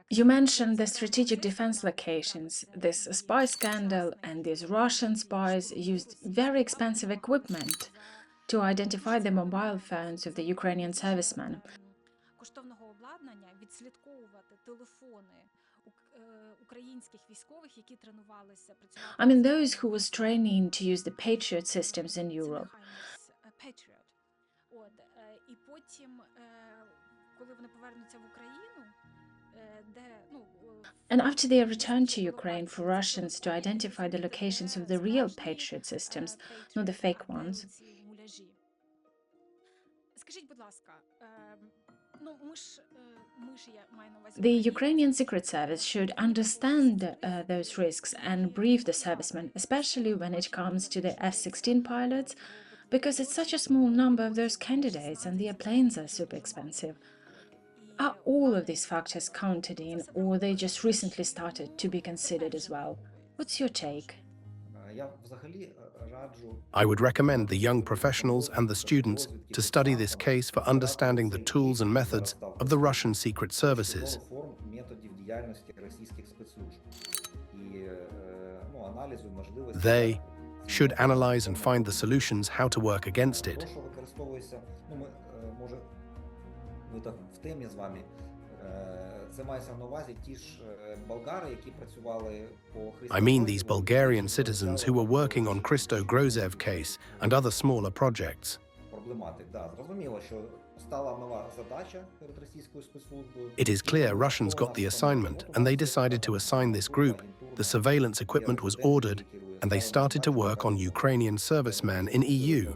You mentioned the strategic defense locations. This spy scandal and these Russian spies used very expensive equipment to identify the mobile phones of the Ukrainian servicemen. I mean, those who was training to use the Patriot systems in Europe. And after their return to Ukraine for Russians to identify the locations of the real Patriot systems, not the fake ones. The Ukrainian Secret Service should understand those risks and brief the servicemen, especially when it comes to the F-16 pilots, because it's such a small number of those candidates and their planes are super expensive. Are all of these factors counted in, or they just recently started to be considered as well? What's your take? I would recommend the young professionals and the students to study this case for understanding the tools and methods of the Russian secret services. They should analyze and find the solutions how to work against it. I mean these Bulgarian citizens who were working on Christo Grozev case and other smaller projects. It is clear Russians got the assignment and they decided to assign this group. The surveillance equipment was ordered and they started to work on Ukrainian servicemen in EU.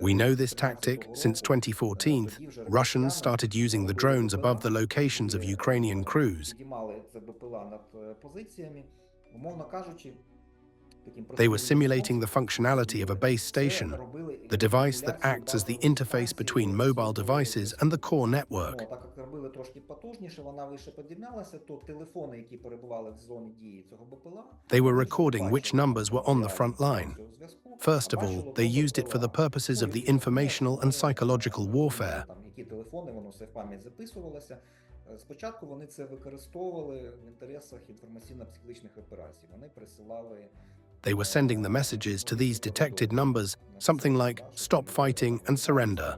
We know this tactic since 2014. Russians started using the drones above the locations of Ukrainian crews. They were simulating the functionality of a base station, the device that acts as the interface between mobile devices and the core network. They were recording which numbers were on the front line. First of all, they used it for the purposes of the informational and psychological warfare. They were sending the messages to these detected numbers, something like "stop fighting" and "surrender."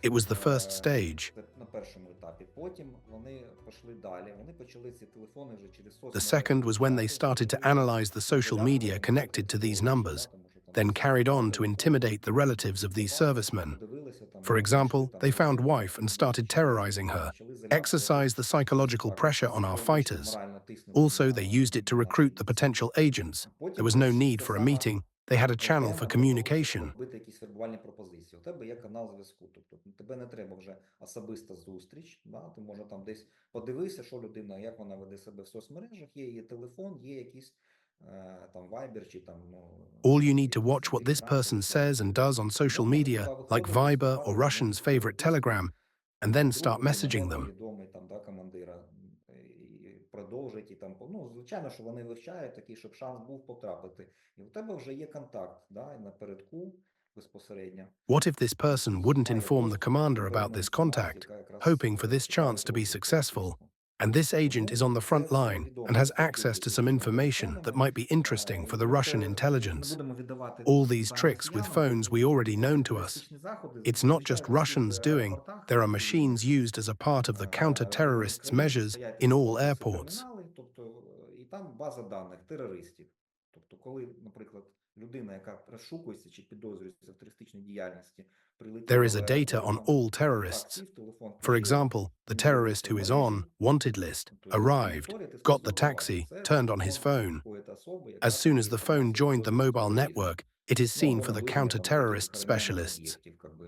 It was the first stage. The second was when they started to analyze the social media connected to these numbers, then carried on to intimidate the relatives of these servicemen. For example, they found wife and started terrorizing her, exercised the psychological pressure on our fighters. Also, they used it to recruit the potential agents. There was no need for a meeting. They had a channel for communication. All you need to watch what this person says and does on social media, like Viber or Russians' favorite Telegram, and then start messaging them. What if this person wouldn't inform the commander about this contact, hoping for this chance to be successful? And this agent is on the front line and has access to some information that might be interesting for the Russian intelligence. All these tricks with phones we already known to us. It's not just Russians doing, there are machines used as a part of the counter-terrorists measures in all airports. There is a data on all terrorists. For example, the terrorist who is on wanted list arrived, got the taxi, turned on his phone. As soon as the phone joined the mobile network, it is seen for the counter-terrorist specialists.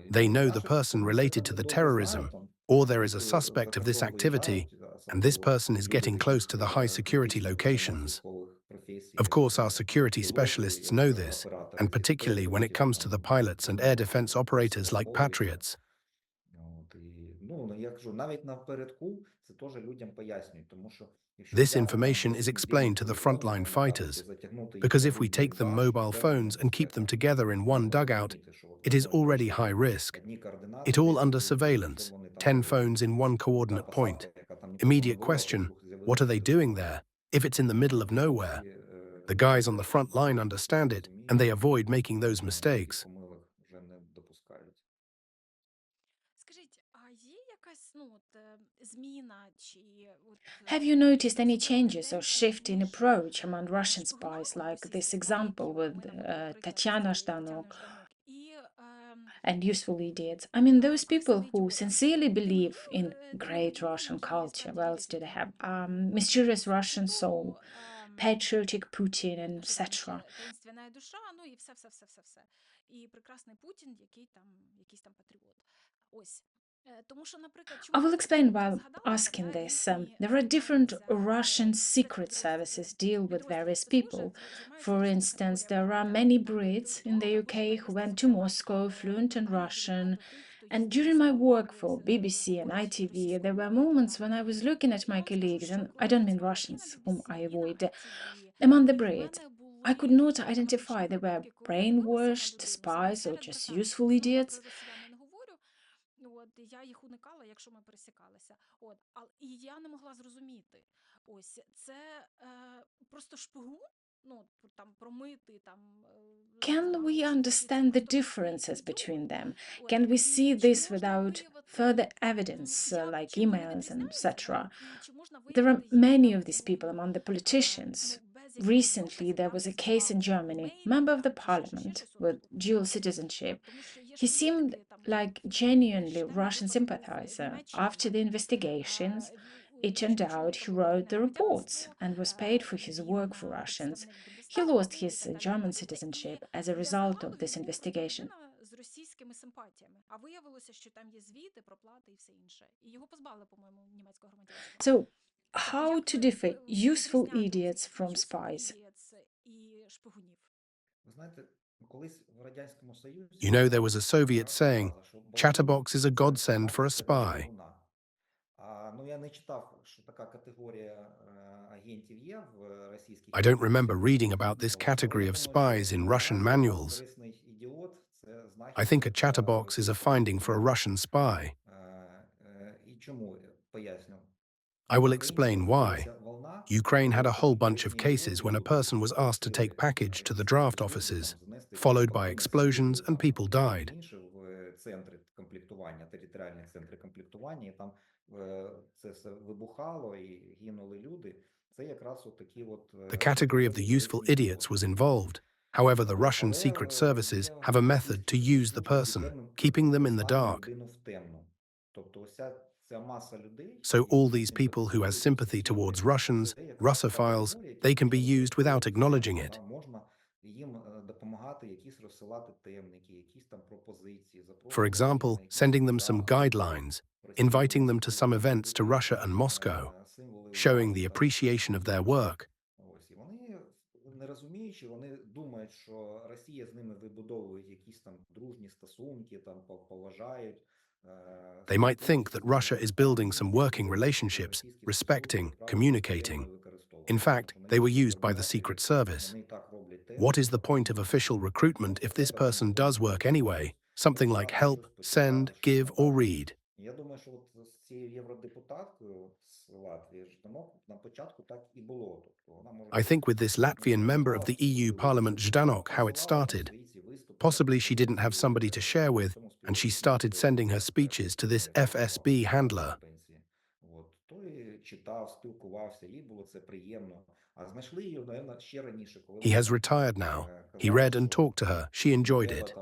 They know the person related to the terrorism, or there is a suspect of this activity, and this person is getting close to the high-security locations. Of course, our security specialists know this, and particularly when it comes to the pilots and air defense operators like Patriots. This information is explained to the frontline fighters, because if we take them mobile phones and keep them together in one dugout, it is already high risk. It all under surveillance, 10 phones in one coordinate point. Immediate question, what are they doing there? If it's in the middle of nowhere, the guys on the front line understand it, and they avoid making those mistakes. Have you noticed any changes or shift in approach among Russian spies, like this example with Tatiana Zhdanok and useful idiots? I mean, those people who sincerely believe in great Russian culture. What else do they have? Mysterious Russian soul, patriotic Putin, and etc. I will explain while asking this. There are different Russian secret services deal with various people. For instance, there are many Brits in the UK who went to Moscow fluent in Russian. And during my work for BBC and ITV, there were moments when I was looking at my colleagues, and I don't mean Russians, whom I avoid, among the Brits. I could not identify they were brainwashed spies or just useful idiots. Can we understand the differences between them? Can we see this without further evidence, like emails and etc.? There are many of these people among the politicians. Recently, there was a case in Germany, member of the parliament with dual citizenship. He seemed like genuinely Russian sympathizer. After the investigations, it turned out he wrote the reports and was paid for his work for Russians. He lost his German citizenship as a result of this investigation. So, how to differ useful idiots from spies? You know, there was a Soviet saying, chatterbox is a godsend for a spy. I don't remember reading about this category of spies in Russian manuals. I think a chatterbox is a finding for a Russian spy. I will explain why. Ukraine had a whole bunch of cases when a person was asked to take package to the draft offices, followed by explosions and people died. The category of the useful idiots was involved. However, the Russian secret services have a method to use the person, keeping them in the dark. So all these people who has sympathy towards Russians, Russophiles, they can be used without acknowledging it. For example, sending them some guidelines, inviting them to some events to Russia and Moscow, showing the appreciation of their work. They might think that Russia is building some working relationships, respecting, communicating. In fact, they were used by the Secret Service. What is the point of official recruitment if this person does work anyway? Something like help, send, give, or read. I think with this Latvian member of the EU Parliament Zhdanok how it started. Possibly she didn't have somebody to share with, and she started sending her speeches to this FSB handler. He has retired now. He read and talked to her. She enjoyed it.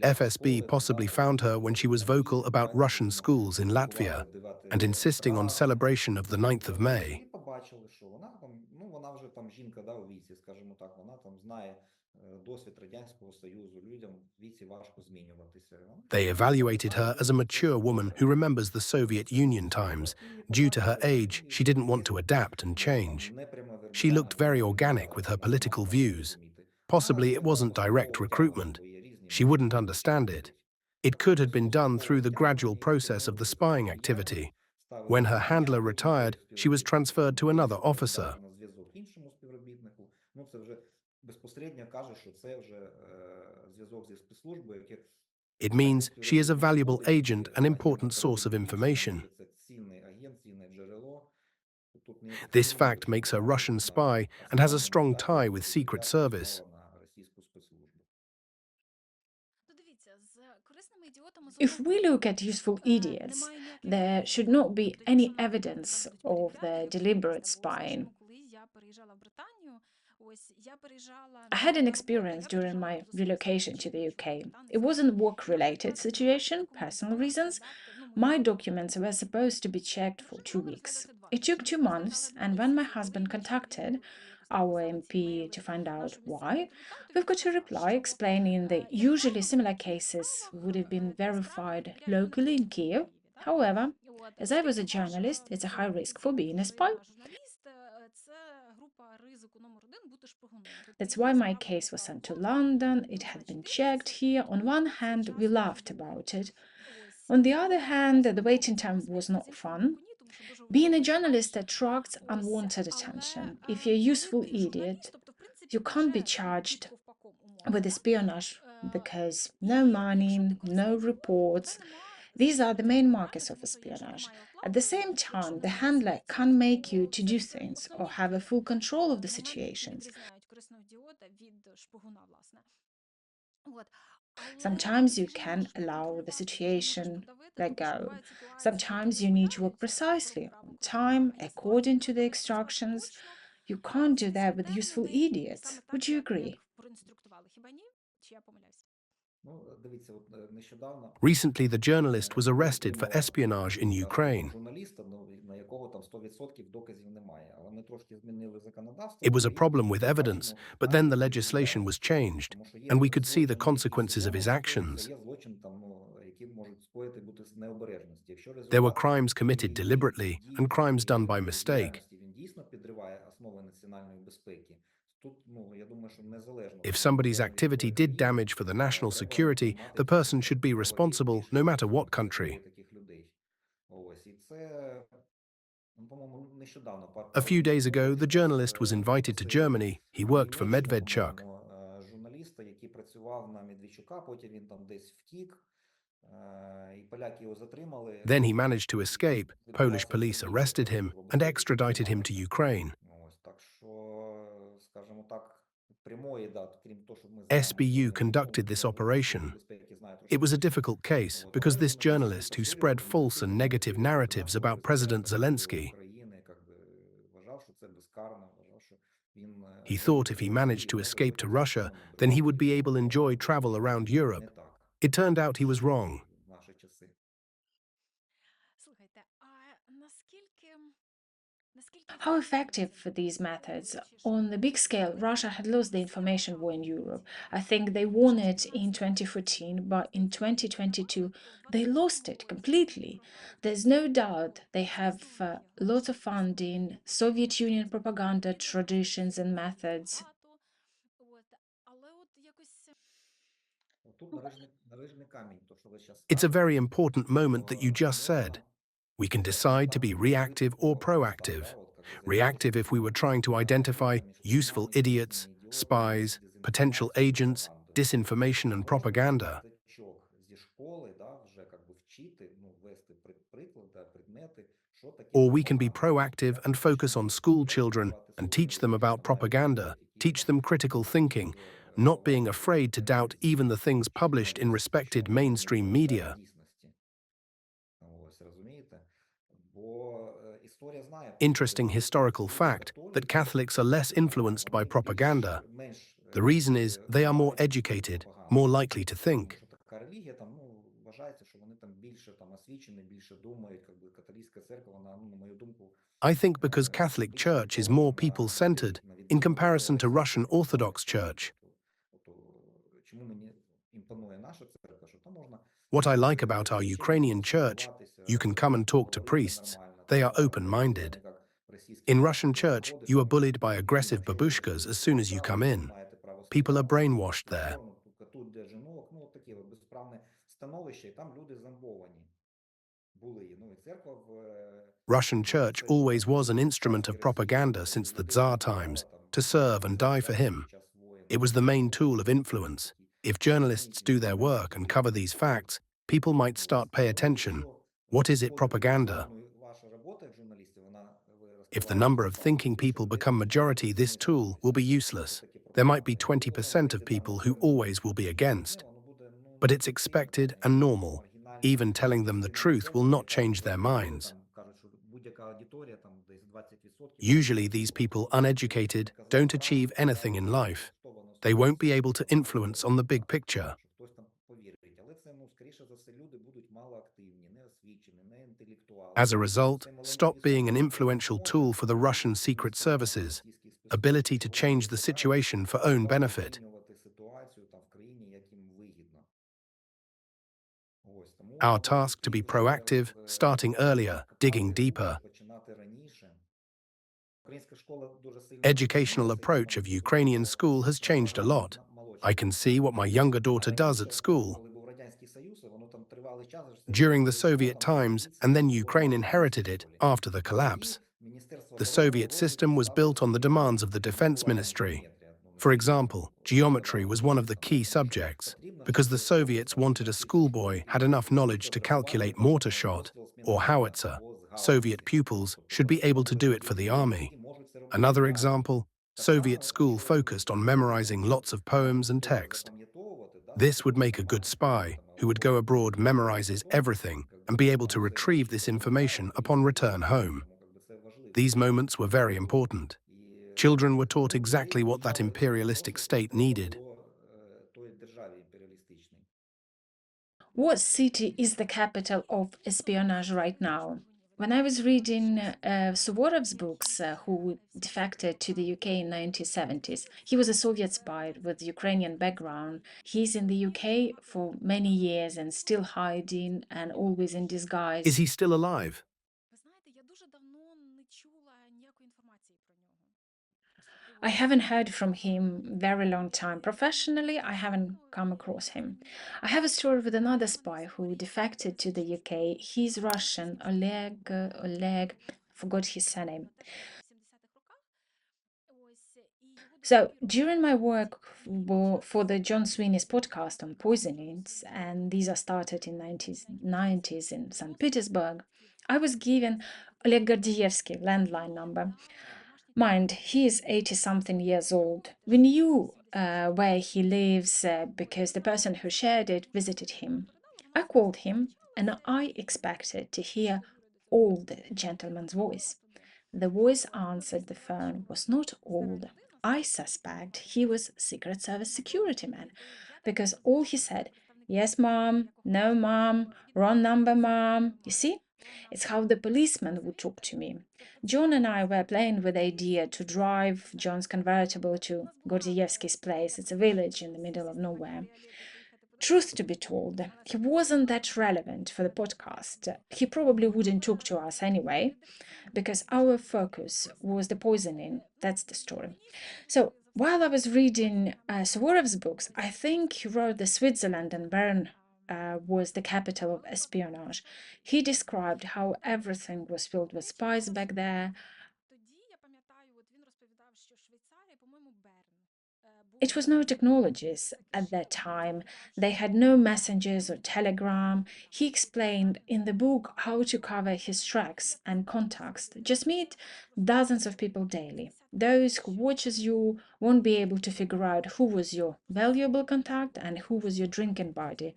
FSB possibly found her when she was vocal about Russian schools in Latvia and insisting on celebration of the 9th of May. They evaluated her as a mature woman who remembers the Soviet Union times. Due to her age, she didn't want to adapt and change. She looked very organic with her political views. Possibly it wasn't direct recruitment. She wouldn't understand it. It could have been done through the gradual process of the spying activity. When her handler retired, she was transferred to another officer. It means she is a valuable agent and important source of information. This fact makes her Russian spy and has a strong tie with Secret Service. If we look at useful idiots, there should not be any evidence of the deliberate spying. I had an experience during my relocation to the UK. It wasn't work-related situation, personal reasons. My documents were supposed to be checked for 2 weeks. It took 2 months, and when my husband contacted our MP to find out why, we've got a reply explaining that usually similar cases would have been verified locally in Kiev. However, as I was a journalist, it's a high risk for being a spy. That's why my case was sent to London. It had been checked here. On one hand, we laughed about it. On the other hand, the waiting time was not fun. Being a journalist attracts unwanted attention. If you're a useful idiot, you can't be charged with espionage because no money, no reports. These are the main markers of espionage. At the same time, the handler can't make you to do things or have a full control of the situations. Sometimes you can allow the situation let go. Sometimes you need to work precisely on time, according to the instructions. You can't do that with useful idiots. Would you agree? Recently, the journalist was arrested for espionage in Ukraine. It was a problem with evidence, but then the legislation was changed, and we could see the consequences of his actions. There were crimes committed deliberately and crimes done by mistake. If somebody's activity did damage for the national security, the person should be responsible no matter what country. A few days ago, the journalist was invited to Germany. He worked for Medvedchuk. Then he managed to escape. Polish police arrested him and extradited him to Ukraine. SBU conducted this operation. It was a difficult case because this journalist who spread false and negative narratives about President Zelensky, he thought if he managed to escape to Russia, then he would be able to enjoy travel around Europe. It turned out he was wrong. How effective were these methods? On the big scale, Russia had lost the information war in Europe. I think they won it in 2014, but in 2022, they lost it completely. There's no doubt they have lots of funding, Soviet Union propaganda, traditions, and methods. It's a very important moment that you just said. We can decide to be reactive or proactive. Reactive if we were trying to identify useful idiots, spies, potential agents, disinformation and propaganda. Or we can be proactive and focus on school children and teach them about propaganda, teach them critical thinking, not being afraid to doubt even the things published in respected mainstream media. Interesting historical fact that Catholics are less influenced by propaganda. The reason is they are more educated, more likely to think. I think because Catholic Church is more people-centered in comparison to Russian Orthodox Church. What I like about our Ukrainian church, you can come and talk to priests. They are open-minded. In Russian church, you are bullied by aggressive babushkas as soon as you come in. People are brainwashed there. Russian Church always was an instrument of propaganda since the Tsar times, to serve and die for him. It was the main tool of influence. If journalists do their work and cover these facts, people might start pay attention. What is it propaganda? If the number of thinking people become majority, this tool will be useless. There might be 20% of people who always will be against. But it's expected and normal. Even telling them the truth will not change their minds. Usually these people, uneducated, don't achieve anything in life. They won't be able to influence on the big picture. As a result, stop being an influential tool for the Russian secret services, ability to change the situation for own benefit. Our task to be proactive, starting earlier, digging deeper. Educational approach of Ukrainian school has changed a lot. I can see what my younger daughter does at school. During the Soviet times, and then Ukraine inherited it after the collapse. The Soviet system was built on the demands of the defense ministry. For example, geometry was one of the key subjects, because the Soviets wanted a schoolboy had enough knowledge to calculate mortar shot or howitzer. Soviet pupils should be able to do it for the army. Another example, Soviet school focused on memorizing lots of poems and text. This would make a good spy, who would go abroad, memorizes everything, and be able to retrieve this information upon return home. These moments were very important. Children were taught exactly what that imperialistic state needed. What city is the capital of espionage right now? When I was reading Suvorov's books, who defected to the UK in 1970s, he was a Soviet spy with Ukrainian background. He's in the UK for many years and still hiding and always in Is disguise. he still alive? I haven't heard from him very long time. Professionally, I haven't come across him. I have a story with another spy who defected to the UK. He's Russian, Oleg, forgot his surname. So during my work for the John Sweeney's podcast on poisonings, and these are started in 1990s in St. Petersburg, I was given Oleg Godievsky landline number. Mind, he is 80-something years old. We knew where he lives because the person who shared it visited him. I called him and I expected to hear old gentleman's voice. The voice answered the phone was not old. I suspect he was Secret Service security man because all he said, yes, mom, no, mom, wrong number, mom. You see, it's how the policeman would talk to me. John and I were playing with the idea to drive John's convertible to Gordievsky's place. It's a village in the middle of nowhere. Truth to be told, he wasn't that relevant for the podcast. He probably wouldn't talk to us anyway, because our focus was the poisoning. That's the story. So while I was reading Suvorov's books, I think he wrote that Switzerland and Bern was the capital of espionage. He described how everything was filled with spies back there. It was no technologies at that time. They had no messengers or telegram. He explained in the book how to cover his tracks and contacts. Just meet dozens of people daily. Those who watches you won't be able to figure out who was your valuable contact and who was your drinking buddy.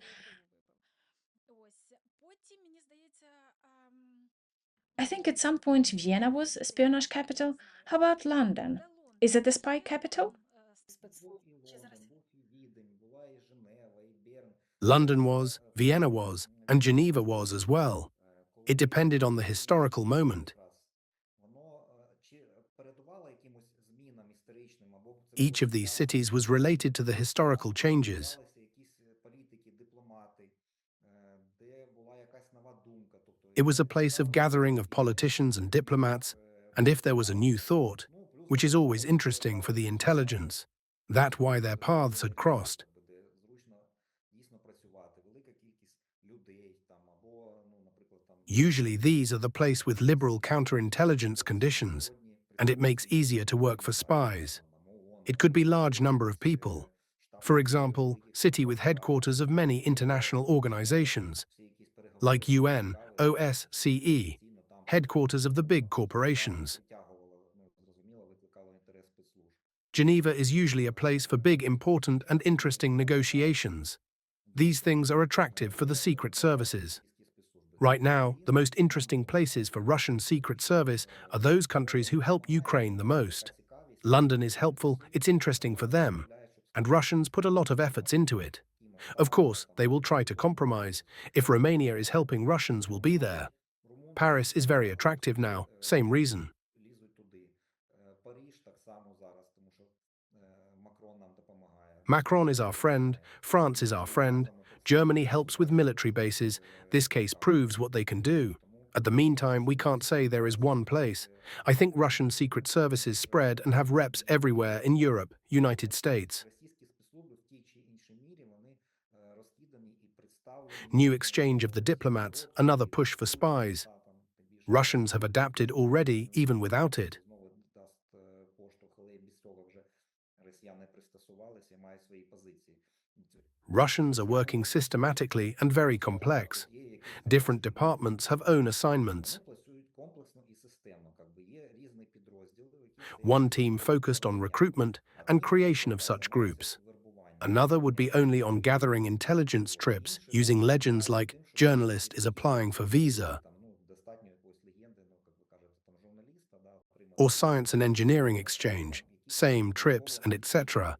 I think at some point Vienna was espionage capital. How about London? Is it the spy capital? London was, Vienna was, and Geneva was as well. It depended on the historical moment. Each of these cities was related to the historical changes. It was a place of gathering of politicians and diplomats, and if there was a new thought, which is always interesting for the intelligence, that's why their paths had crossed. Usually these are the place with liberal counterintelligence conditions, and it makes easier to work for spies. It could be large number of people. For example, city with headquarters of many international organizations, like UN, OSCE, headquarters of the big corporations. Geneva is usually a place for big, important and interesting negotiations. These things are attractive for the secret services. Right now, the most interesting places for Russian Secret Service are those countries who help Ukraine the most. London is helpful, it's interesting for them, and Russians put a lot of efforts into it. Of course, they will try to compromise. If Romania is helping, Russians will be there. Paris is very attractive now, same reason. Macron is our friend, France is our friend, Germany helps with military bases. This case proves what they can do. At the meantime, we can't say there is one place. I think Russian secret services spread and have reps everywhere in Europe, United States. New exchange of the diplomats, another push for spies. Russians have adapted already, even without it. Russians are working systematically and very complex. Different departments have own assignments. One team focused on recruitment and creation of such groups. Another would be only on gathering intelligence trips, using legends like "journalist is applying for visa," or science and engineering exchange, same trips and etc.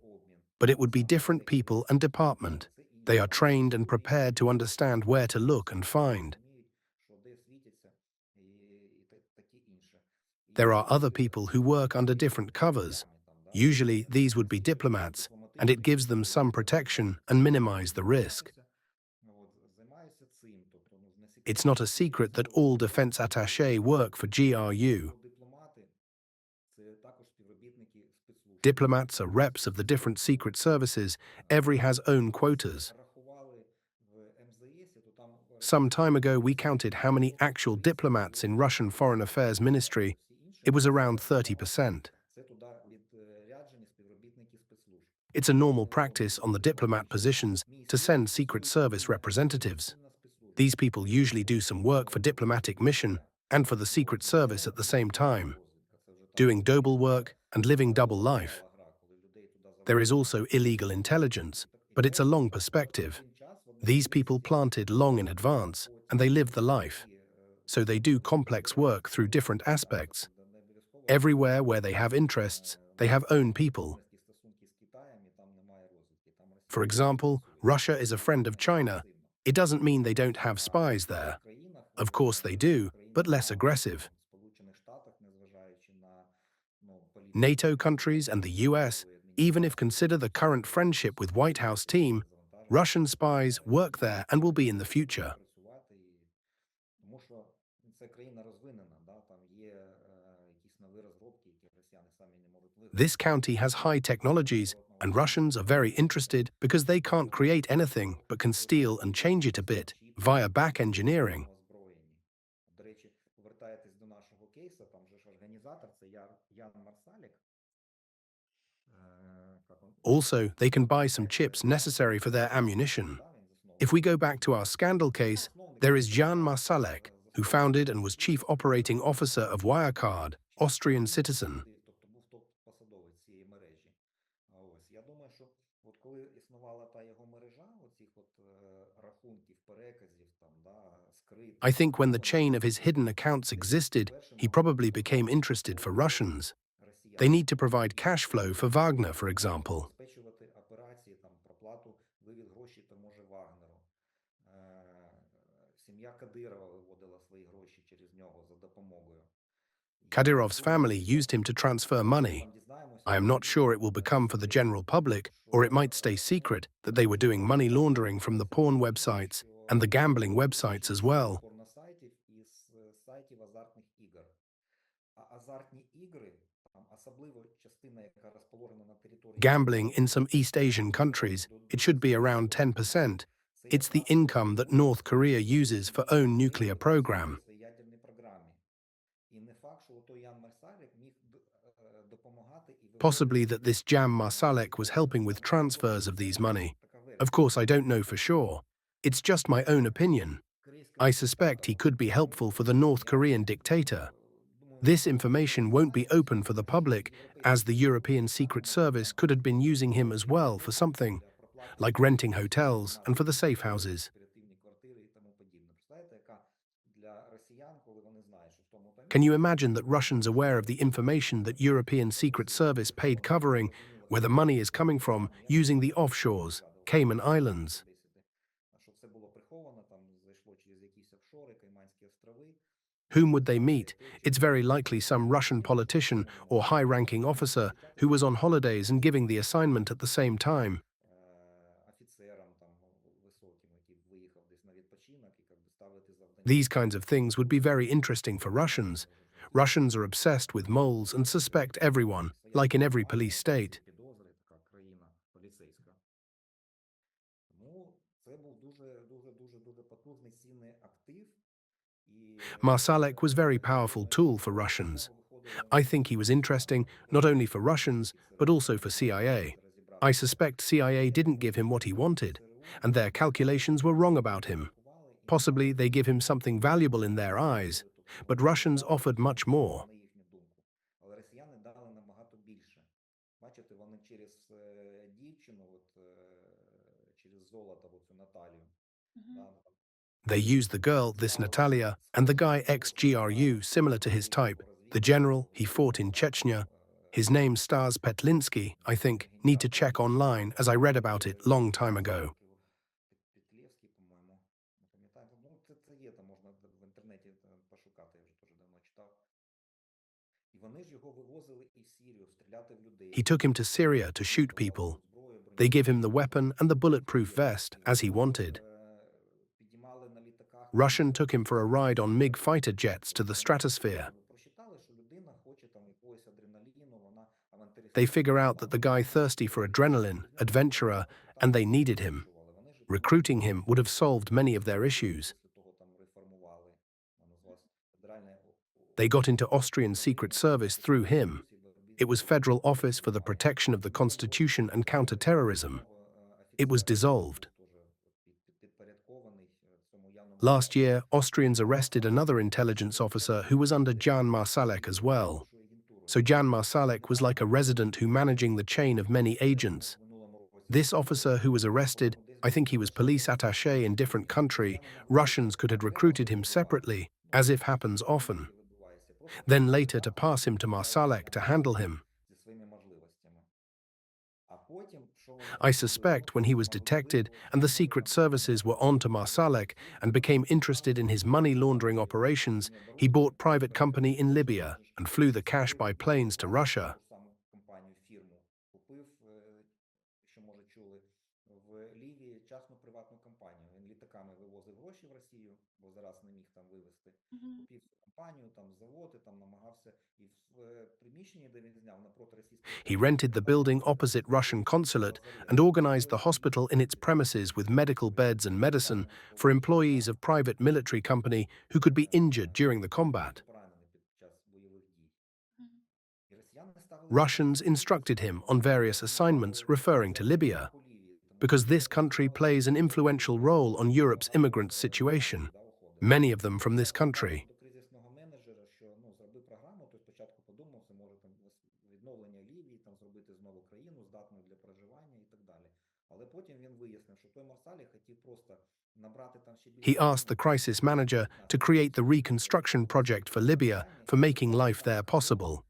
But it would be different people and department. They are trained and prepared to understand where to look and find. There are other people who work under different covers. Usually these would be diplomats, and it gives them some protection and minimize the risk. It's not a secret that all defense attachés work for GRU. Diplomats are reps of the different secret services. Every has own quotas. Some time ago, we counted how many actual diplomats in Russian Foreign Affairs Ministry. It was around 30%. It's a normal practice on the diplomat positions to send Secret Service representatives. These people usually do some work for diplomatic mission and for the Secret Service at the same time, doing double work and living double life. There is also illegal intelligence, but it's a long perspective. These people planted long in advance, and they live the life. So they do complex work through different aspects. Everywhere where they have interests, they have own people. For example, Russia is a friend of China. It doesn't mean they don't have spies there. Of course they do, but less aggressive. NATO countries and the US, even if consider the current friendship with White House team, Russian spies work there and will be in the future. This county has high technologies, and Russians are very interested because they can't create anything but can steal and change it a bit via back engineering. Also, they can buy some chips necessary for their ammunition. If we go back to our scandal case, there is Jan Marsalek, who founded and was chief operating officer of Wirecard, Austrian citizen. I think when the chain of his hidden accounts existed, he probably became interested for Russians. They need to provide cash flow for Wagner, for example. Kadyrov's family used him to transfer money. I am not sure it will become for the general public, or it might stay secret that they were doing money laundering from the porn websites and the gambling websites as well. Gambling in some East Asian countries, it should be around 10%. It's the income that North Korea uses for own nuclear program. Possibly that this Jan Marsalek was helping with transfers of these money. Of course, I don't know for sure. It's just my own opinion. I suspect he could be helpful for the North Korean dictator. This information won't be open for the public, as the European Secret Service could have been using him as well for something, like renting hotels and for the safe houses. Can you imagine that Russians aware of the information that European Secret Service paid covering, where the money is coming from, using the offshores, Cayman Islands? Whom would they meet? It's very likely some Russian politician or high-ranking officer who was on holidays and giving the assignment at the same time. These kinds of things would be very interesting for Russians. Russians are obsessed with moles and suspect everyone, like in every police state. Marsalek was a very powerful tool for Russians. I think he was interesting not only for Russians, but also for CIA. I suspect CIA didn't give him what he wanted, and their calculations were wrong about him. Possibly they give him something valuable in their eyes, but Russians offered much more. They used the girl, this Natalia, and the guy ex-GRU, similar to his type. The general, he fought in Chechnya. His name Stas Petlinsky, I think, need to check online, as I read about it long time ago. He took him to Syria to shoot people. They give him the weapon and the bulletproof vest, as he wanted. Russian took him for a ride on MiG fighter jets to the stratosphere. They figure out that the guy thirsty for adrenaline, adventurer, and they needed him. Recruiting him would have solved many of their issues. They got into Austrian Secret Service through him. It was Federal Office for the Protection of the Constitution and Counterterrorism. It was dissolved. Last year, Austrians arrested another intelligence officer who was under Jan Marsalek as well. So Jan Marsalek was like a resident who managing the chain of many agents. This officer who was arrested, I think he was police attaché in different country, Russians could have recruited him separately, as if happens often. Then later to pass him to Marsalek to handle him. I suspect when he was detected and the secret services were on to Marsalek and became interested in his money laundering operations, he bought private company in Libya and flew the cash by planes to Russia. He rented the building opposite Russian consulate and organized the hospital in its premises with medical beds and medicine for employees of private military company who could be injured during the combat. Russians instructed him on various assignments referring to Libya, because this country plays an influential role on Europe's immigrant situation, many of them from this country. He asked the crisis manager to create the reconstruction project for Libya for making life there possible.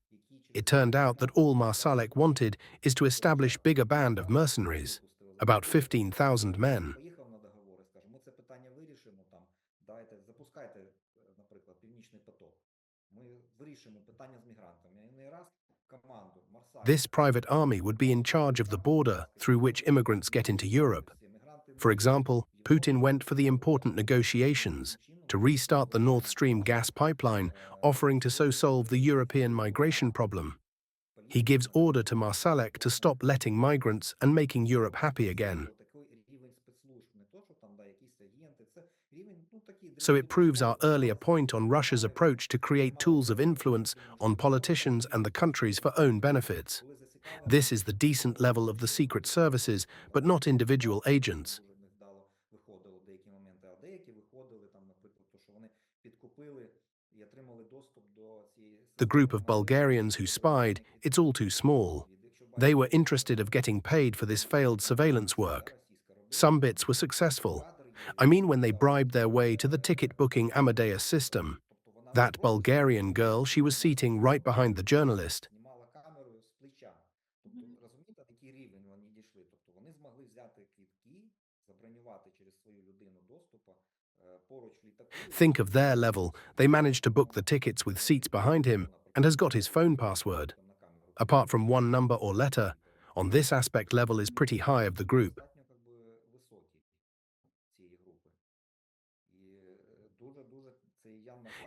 It turned out that all Marsalek wanted is to establish bigger band of mercenaries, about 15,000 men. This private army would be in charge of the border through which immigrants get into Europe. For example, Putin went for the important negotiations to restart the Nord Stream gas pipeline, offering to so solve the European migration problem. He gives order to Marsalek to stop letting migrants and making Europe happy again. So it proves our earlier point on Russia's approach to create tools of influence on politicians and the countries for own benefits. This is the decent level of the secret services, but not individual agents. The group of Bulgarians who spied, it's all too small. They were interested of getting paid for this failed surveillance work. Some bits were successful. I mean when they bribed their way to the ticket-booking Amadeus system. That Bulgarian girl, she was seating right behind the journalist. Think of their level. They managed to book the tickets with seats behind him and has got his phone password. Apart from one number or letter, on this aspect level is pretty high of the group.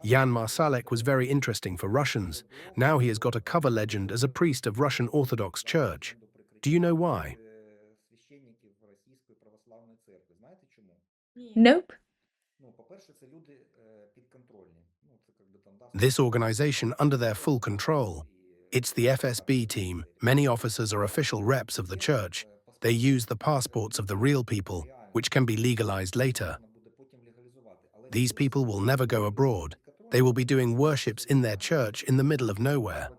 Jan Marsalek was very interesting for Russians. Now he has got a cover legend as a priest of Russian Orthodox Church. Do you know why? Nope. This organization under their full control. It's the FSB team. Many officers are official reps of the church. They use the passports of the real people, which can be legalized later. These people will never go abroad. They will be doing worships in their church in the middle of nowhere.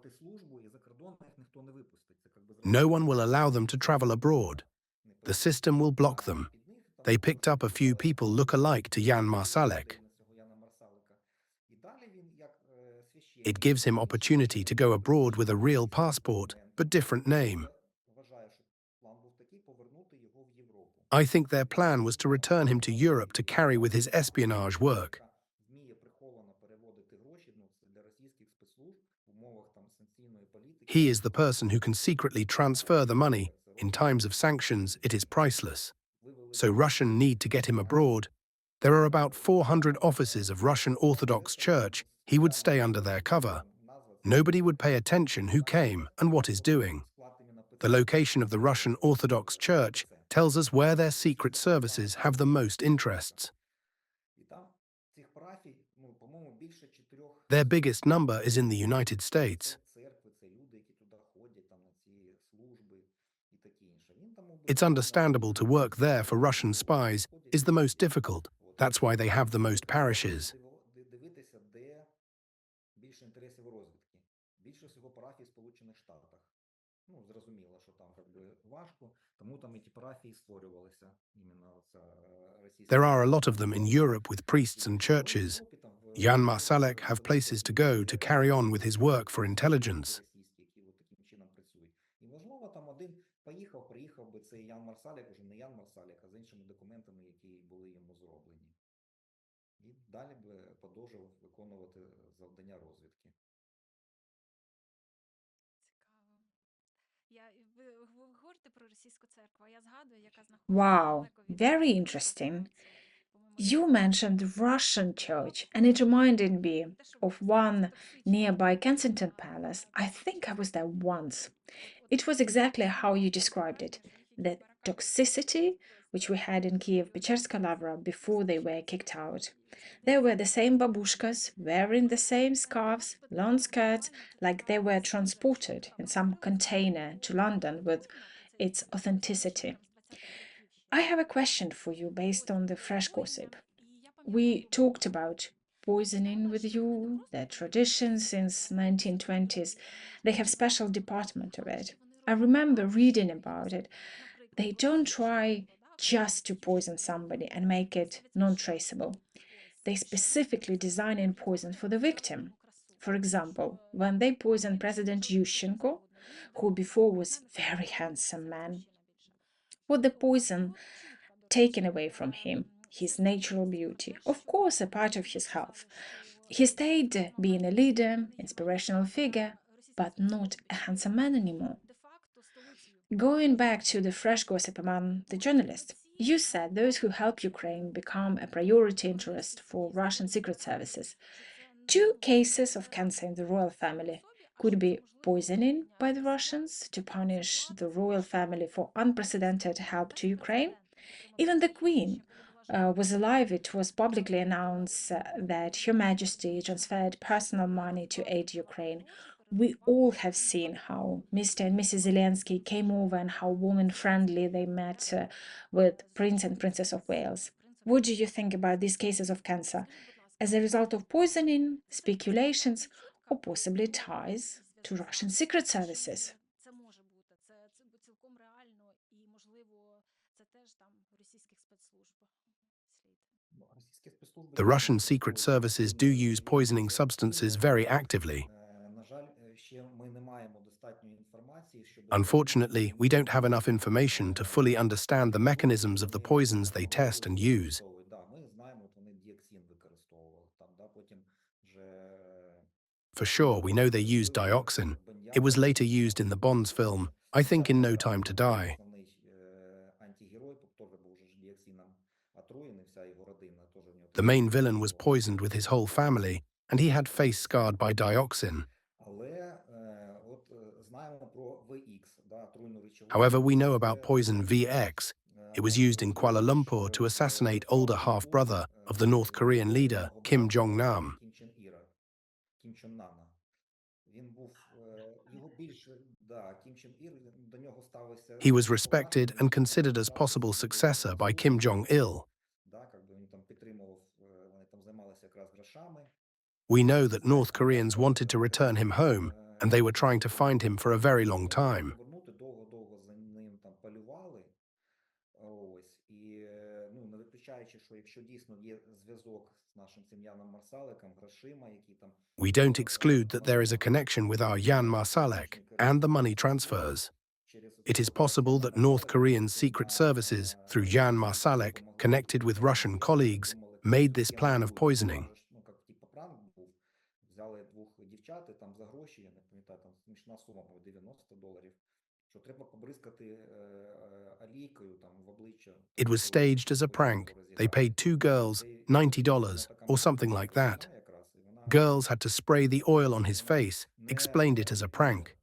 No one will allow them to travel abroad. The system will block them. They picked up a few people look-alike to Jan Marsalek. It gives him opportunity to go abroad with a real passport, but different name. I think their plan was to return him to Europe to carry with his espionage work. He is the person who can secretly transfer the money. In times of sanctions, it is priceless. So Russian need to get him abroad. There are about 400 offices of Russian Orthodox Church. He would stay under their cover. Nobody would pay attention who came and what is doing. The location of the Russian Orthodox Church tells us where their secret services have the most interests. Their biggest number is in the United States. It's understandable to work there for Russian spies is the most difficult. That's why they have the most parishes. There are a lot of them in Europe with priests and churches. Jan Marsalek have places to go to carry on with his work for intelligence. Wow, very interesting. You mentioned the Russian church, and it reminded me of one nearby Kensington Palace. I think I was there once. It was exactly how you described it. The toxicity which we had in Kiev Pecherska Lavra before they were kicked out. There were the same babushkas wearing the same scarves, long skirts, like they were transported in some container to London with its authenticity. I have a question for you based on the fresh gossip. We talked about poisoning with you, their tradition since 1920s. They have special department of it. I remember reading about it. They don't try just to poison somebody and make it non-traceable. They specifically design in poison for the victim. For example, when they poisoned President Yushchenko, who before was very handsome man, with the poison taken away from him, his natural beauty, of course, a part of his health. He stayed being a leader, inspirational figure, but not a handsome man anymore. Going back to the fresh gossip among the journalists, you said those who help Ukraine become a priority interest for Russian secret services. Two cases of cancer in the royal family could be poisoning by the Russians to punish the royal family for unprecedented help to Ukraine. Even the Queen was alive. It was publicly announced that Her Majesty transferred personal money to aid Ukraine. We all have seen how Mr. and Mrs. Zelensky came over and how woman-friendly they met with Prince and Princess of Wales. What do you think about these cases of cancer as a result of poisoning, speculations, or possibly ties to Russian secret services? The Russian secret services do use poisoning substances very actively. Unfortunately, we don't have enough information to fully understand the mechanisms of the poisons they test and use. For sure, we know they used dioxin. It was later used in the Bond's film, I think in No Time to Die. The main villain was poisoned with his whole family, and he had face scarred by dioxin. However, we know about poison VX. It was used in Kuala Lumpur to assassinate older half-brother of the North Korean leader, Kim Jong-nam. He was respected and considered as possible successor by Kim Jong-il. We know that North Koreans wanted to return him home, and they were trying to find him for a very long time. We don't exclude that there is a connection with our Jan Marsalek and the money transfers. It is possible that North Korean secret services, through Jan Marsalek, connected with Russian colleagues, made this plan of poisoning. It was staged as a prank. They paid two girls $90 or something like that. Girls had to spray the oil on his face, explained it as a prank.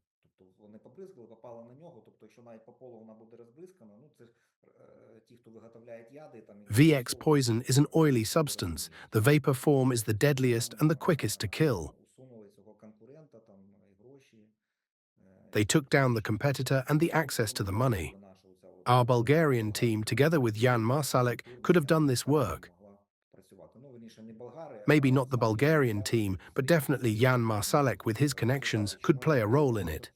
VX poison is an oily substance. The vapor form is the deadliest and the quickest to kill. They took down the competitor and the access to the money. Our Bulgarian team, together with Jan Marsalek, could have done this work. Maybe not the Bulgarian team, but definitely Jan Marsalek with his connections could play a role in it.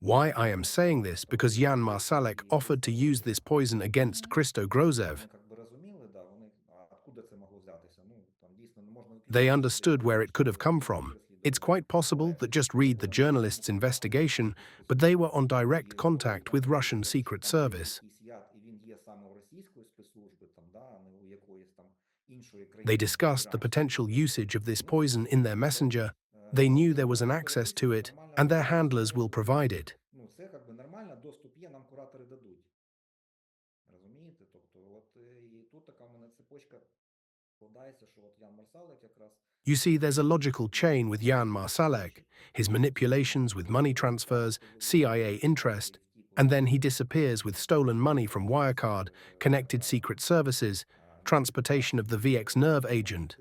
Why I am saying this? Because Jan Marsalek offered to use this poison against Christo Grozev. They understood where it could have come from. It's quite possible that just read the journalists' investigation, but they were on direct contact with Russian Secret Service. They discussed the potential usage of this poison in their messenger. They knew there was an access to it, and their handlers will provide it. You see, there's a logical chain with Jan Marsalek, his manipulations with money transfers, CIA interest, and then he disappears with stolen money from Wirecard, connected secret services, transportation of the VX nerve agent.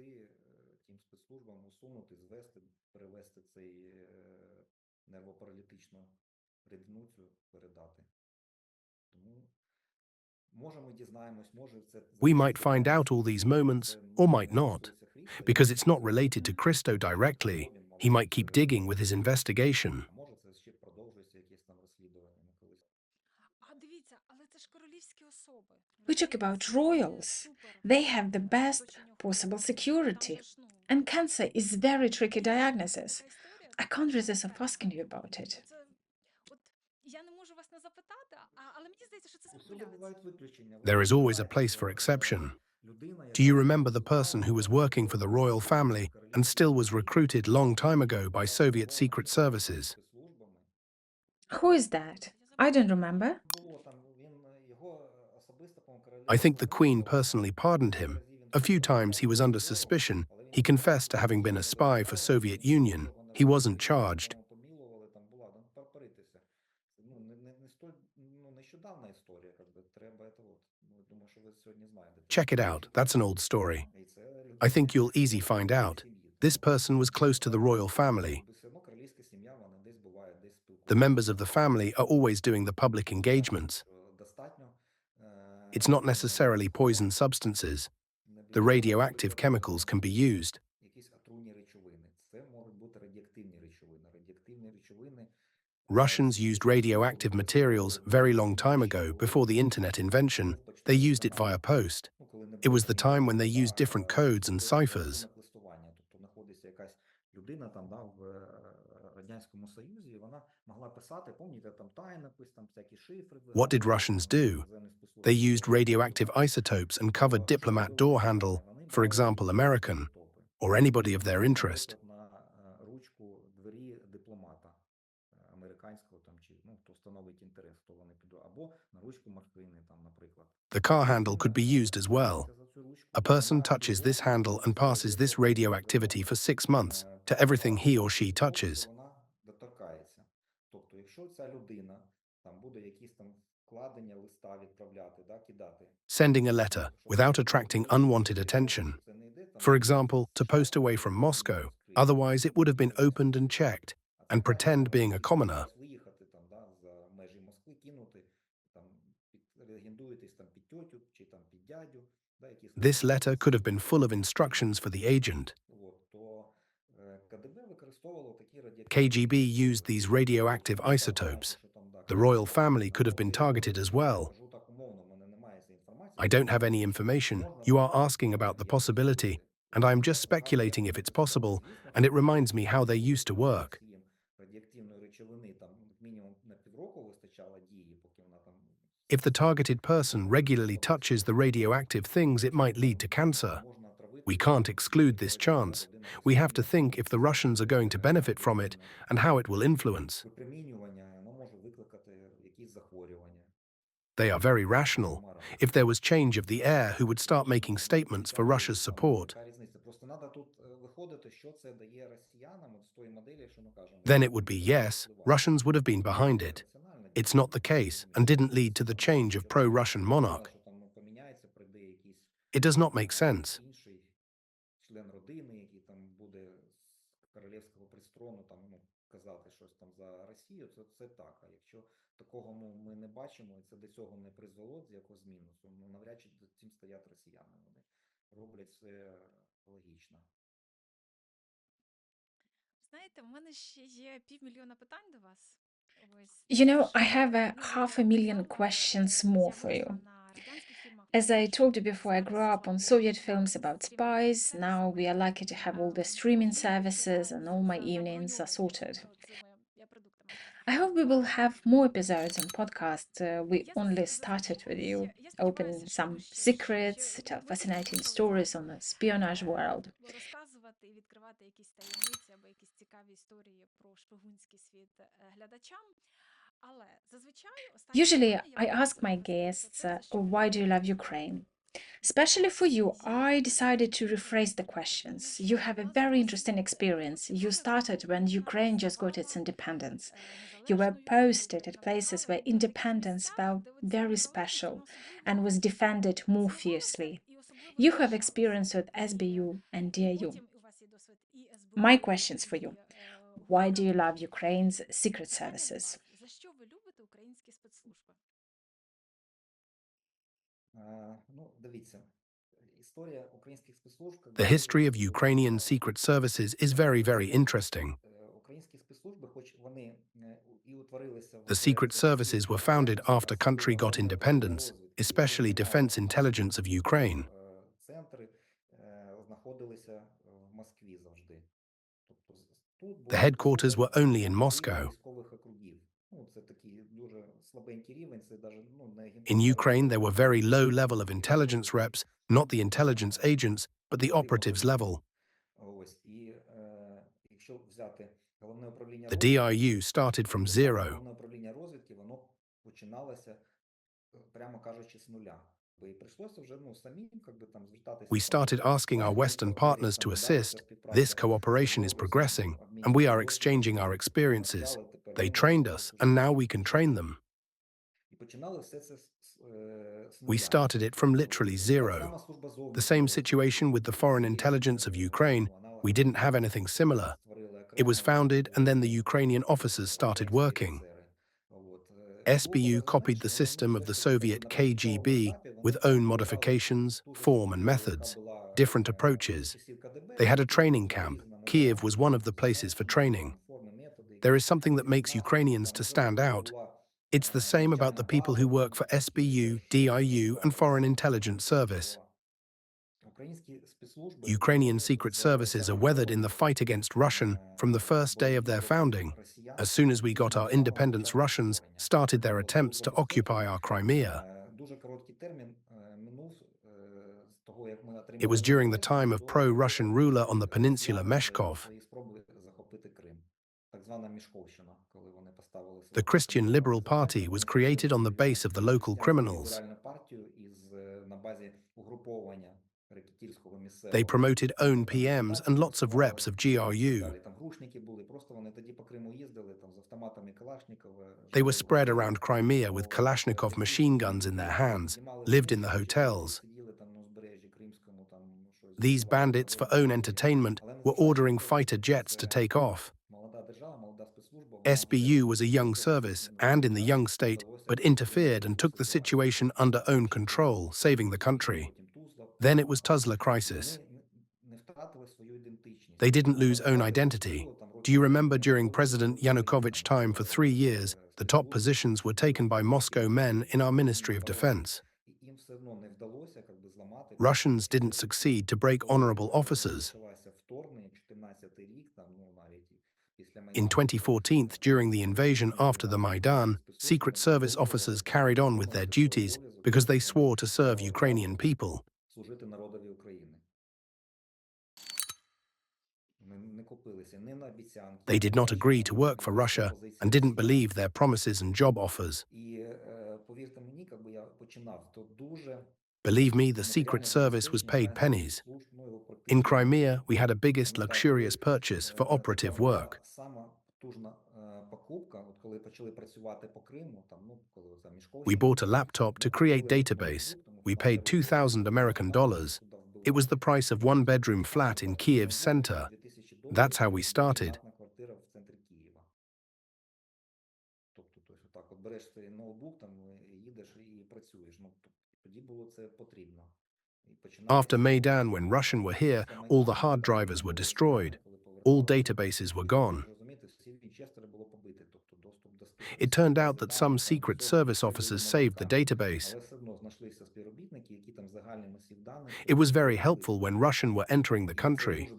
We might find out all these moments, or might not, because it's not related to Christo directly. He might keep digging with his investigation. We talk about royals. They have the best possible security. And cancer is very tricky diagnosis. I can't resist of asking you about it. There is always a place for exception. Do you remember the person who was working for the royal family and still was recruited long time ago by Soviet secret services? Who is that? I don't remember. I think the Queen personally pardoned him. A few times he was under suspicion. He confessed to having been a spy for Soviet Union. He wasn't charged. Check it out, that's an old story. I think you'll easy find out. This person was close to the royal family. The members of the family are always doing the public engagements. It's not necessarily poison substances. The radioactive chemicals can be used. Russians used radioactive materials very long time ago, before the internet invention. They used it via post. It was the time when they used different codes and ciphers. What did Russians do? They used radioactive isotopes and covered diplomat door handle, for example, American, or anybody of their interest. The car handle could be used as well. A person touches this handle and passes this radioactivity for 6 months to everything he or she touches. Sending a letter without attracting unwanted attention. For example, to post away from Moscow, otherwise it would have been opened and checked, and pretend being a commoner. This letter could have been full of instructions for the agent. KGB used these radioactive isotopes. The royal family could have been targeted as well. I don't have any information. You are asking about the possibility, and I am just speculating if it's possible, and it reminds me how they used to work. If the targeted person regularly touches the radioactive things, it might lead to cancer. We can't exclude this chance. We have to think if the Russians are going to benefit from it and how it will influence. They are very rational. If there was change of the air, who would start making statements for Russia's support? Then it would be yes, Russians would have been behind it. It's not the case and didn't lead to the change of pro-Russian monarch. It does not make sense. I have 500,000 questions more for you. As I told you before, I grew up on Soviet films about spies. Now we are lucky to have all the streaming services and all my evenings are sorted. I hope we will have more episodes on podcast. We only started with you, open some secrets, tell fascinating stories on the espionage world. Usually, I ask my guests, why do you love Ukraine? Especially for you, I decided to rephrase the questions. You have a very interesting experience. You started when Ukraine just got its independence. You were posted at places where independence felt very special and was defended more fiercely. You have experience with SBU and DIU. My questions for you. Why do you love Ukraine's secret services? The history of Ukrainian secret services is very, very interesting. The secret services were founded after country got independence, especially Defense Intelligence of Ukraine. The headquarters were only in Moscow. In Ukraine, there were very low level of intelligence reps, not the intelligence agents, but the operatives level. The DIU started from zero. We started asking our Western partners to assist. This cooperation is progressing, and we are exchanging our experiences. They trained us, and now we can train them. We started it from literally zero. The same situation with the foreign intelligence of Ukraine. We didn't have anything similar. It was founded, and then the Ukrainian officers started working. SBU copied the system of the Soviet KGB with own modifications, form and methods, different approaches. They had a training camp. Kiev was one of the places for training. There is something that makes Ukrainians to stand out. It's the same about the people who work for SBU, DIU, and Foreign Intelligence Service. Ukrainian secret services are weathered in the fight against Russian from the first day of their founding. As soon as we got our independence, Russians started their attempts to occupy our Crimea. It was during the time of pro-Russian ruler on the peninsula Meshkov. The Christian Liberal Party was created on the base of the local criminals. They promoted own PMs and lots of reps of GRU. They were spread around Crimea with Kalashnikov machine guns in their hands, lived in the hotels. These bandits, for own entertainment, were ordering fighter jets to take off. SBU was a young service and in the young state, but interfered and took the situation under own control, saving the country. Then it was Tuzla crisis. They didn't lose own identity. Do you remember during President Yanukovych's time for 3 years, the top positions were taken by Moscow men in our Ministry of Defense? Russians didn't succeed to break honorable officers. In 2014, during the invasion after the Maidan, Secret Service officers carried on with their duties because they swore to serve Ukrainian people. They did not agree to work for Russia and didn't believe their promises and job offers. Believe me, the Secret Service was paid pennies. In Crimea, we had a biggest luxurious purchase for operative work. We bought a laptop to create database. We paid $2,000 American. It was the price of one bedroom flat in Kiev's center. That's how we started. After Maidan, when Russian were here, all the hard drivers were destroyed. All databases were gone. It turned out that some Secret Service officers saved the database. It was very helpful when Russian were entering the country.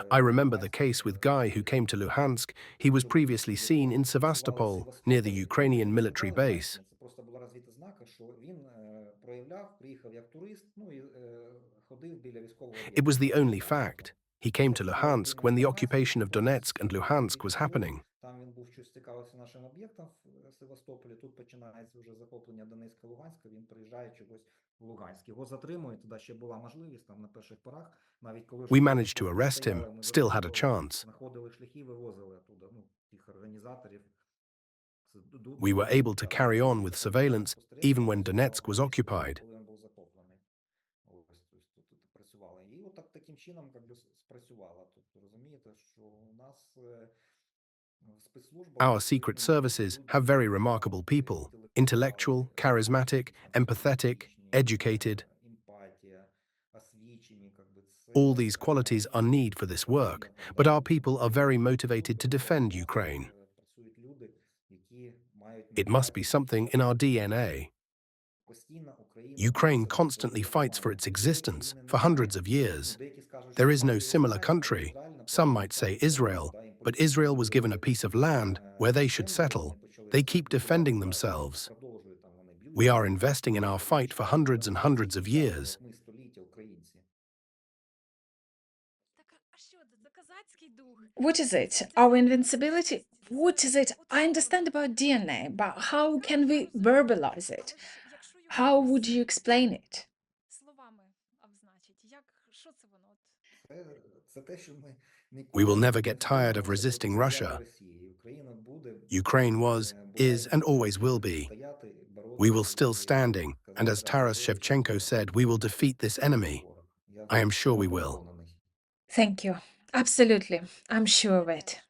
I remember the case with Guy who came to Luhansk. He was previously seen in Sevastopol, near the Ukrainian military base. It was the only fact. He came to Luhansk when the occupation of Donetsk and Luhansk was happening. We managed to arrest him, still had a chance. We were able to carry on with surveillance even when Donetsk was occupied. Our secret services have very remarkable people, intellectual, charismatic, empathetic, educated. All these qualities are needed for this work, but our people are very motivated to defend Ukraine. It must be something in our DNA. Ukraine constantly fights for its existence for hundreds of years. There is no similar country. Some might say Israel, but Israel was given a piece of land where they should settle. They keep defending themselves. We are investing in our fight for hundreds and hundreds of years. What is it? Our invincibility? What is it? I understand about DNA, but how can we verbalize it? How would you explain it? We will never get tired of resisting Russia. Ukraine was, is, and always will be. We will still standing, and as Taras Shevchenko said, we will defeat this enemy. I am sure we will. Thank you. Absolutely. I'm sure of it.